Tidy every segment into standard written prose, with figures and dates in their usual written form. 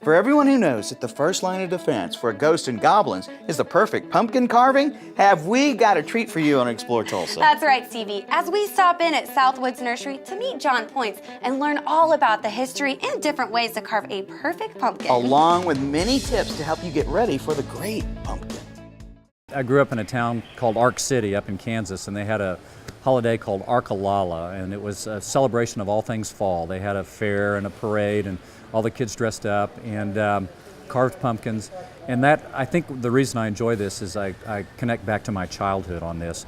For everyone who knows that the first line of defense for ghosts and goblins is the perfect pumpkin carving, have we got a treat for you on Explore Tulsa. That's right, Stevie. As we stop in at Southwoods Nursery to meet John Points and learn all about the history and different ways to carve a perfect pumpkin. Along with many tips to help you get ready for the great pumpkin. I grew up in a town called Ark City up in Kansas, and they had a holiday called Arkalala, and it was a celebration of all things fall. They had a fair and a parade, and all the kids dressed up and carved pumpkins. And that, I think the reason I enjoy this is I connect back to my childhood on this.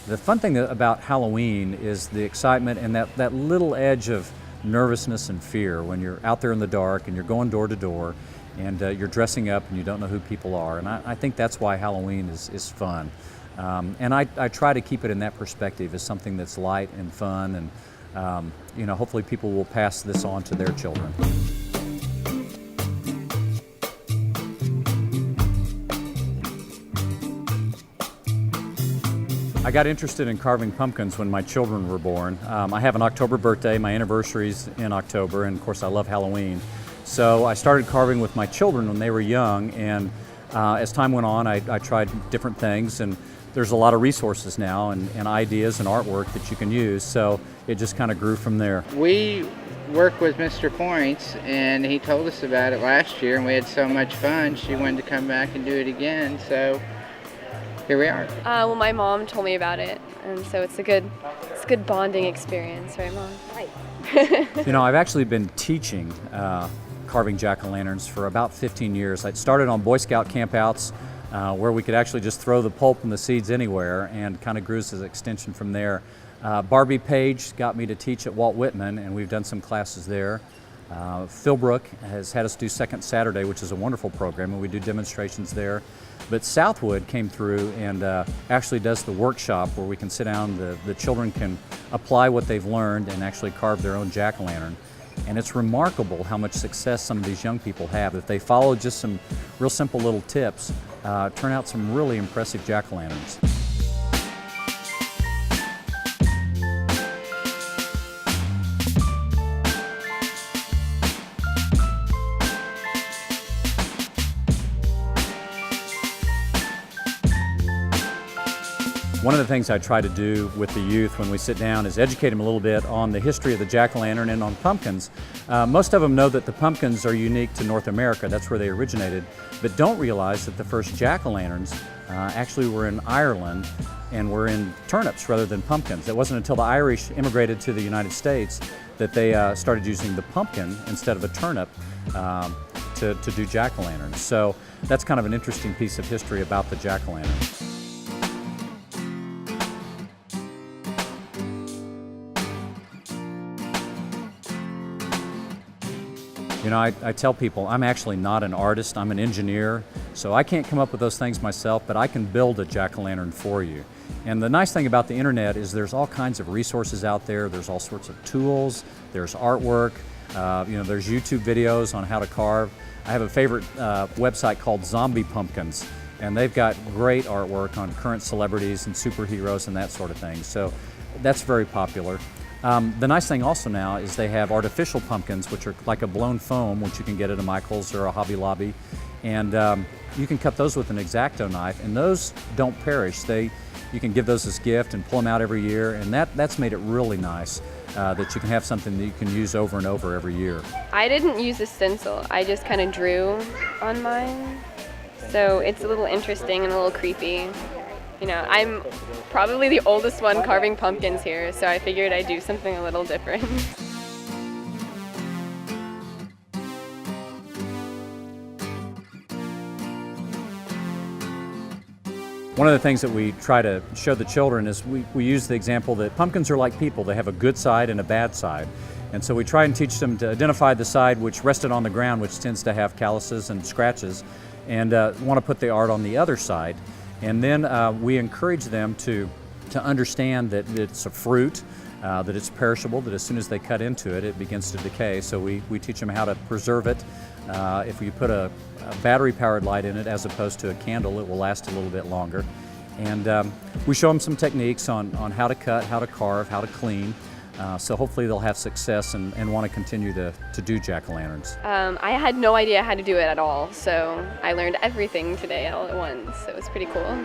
The fun thing about Halloween is the excitement and that little edge of nervousness and fear when you're out there in the dark and you're going door to door and you're dressing up and you don't know who people are. And I think that's why Halloween is fun. And I try to keep it in that perspective as something that's light and fun, and hopefully people will pass this on to their children. I got interested in carving pumpkins when my children were born. I have an October birthday, my anniversary's in October, and of course I love Halloween. So I started carving with my children when they were young, and as time went on I tried different things, and there's a lot of resources now and ideas and artwork that you can use, so it just kind of grew from there. We work with Mr. Points, and he told us about it last year, and we had so much fun. She wanted to come back and do it again, so here we are. Well, my mom told me about it, and so it's a good bonding experience, right, Mom? Right. I've actually been teaching carving jack-o'-lanterns for about 15 years. I started on Boy Scout campouts where we could actually just throw the pulp and the seeds anywhere, and kind of grew as an extension from there. Barbie Page got me to teach at Walt Whitman, and we've done some classes there. Philbrook has had us do Second Saturday, which is a wonderful program, and we do demonstrations there. But Southwood came through and actually does the workshop where we can sit down, the children can apply what they've learned and actually carve their own jack-o'-lantern. And it's remarkable how much success some of these young people have. If they follow just some real simple little tips, turn out some really impressive jack-o'-lanterns. One of the things I try to do with the youth when we sit down is educate them a little bit on the history of the jack-o'-lantern and on pumpkins. Most of them know that the pumpkins are unique to North America, that's where they originated, but don't realize that the first jack-o'-lanterns actually were in Ireland and were in turnips rather than pumpkins. It wasn't until the Irish immigrated to the United States that they started using the pumpkin instead of a turnip to do jack-o'-lanterns. So that's kind of an interesting piece of history about the jack-o'-lantern. I tell people I'm actually not an artist, I'm an engineer, so I can't come up with those things myself, but I can build a jack-o'-lantern for you. And the nice thing about the internet is there's all kinds of resources out there, there's all sorts of tools, there's artwork, there's YouTube videos on how to carve. I have a favorite website called Zombie Pumpkins, and they've got great artwork on current celebrities and superheroes and that sort of thing, so that's very popular. The nice thing also now is they have artificial pumpkins, which are like a blown foam, which you can get at a Michael's or a Hobby Lobby, and you can cut those with an X-Acto knife, and those don't perish. You can give those as a gift and pull them out every year, and that's made it really nice that you can have something that you can use over and over every year. I didn't use a stencil, I just kind of drew on mine, so it's a little interesting and a little creepy. I'm probably the oldest one carving pumpkins here, so I figured I'd do something a little different. One of the things that we try to show the children is we use the example that pumpkins are like people. They have a good side and a bad side. And so we try and teach them to identify the side which rested on the ground, which tends to have calluses and scratches, and want to put the art on the other side. And then we encourage them to understand that it's a fruit, that it's perishable, that as soon as they cut into it, it begins to decay. So we teach them how to preserve it. If you put a battery-powered light in it as opposed to a candle, it will last a little bit longer. And we show them some techniques on how to cut, how to carve, how to clean. So hopefully they'll have success and want to continue to do jack-o'-lanterns. I had no idea how to do it at all, so I learned everything today all at once. So it was pretty cool.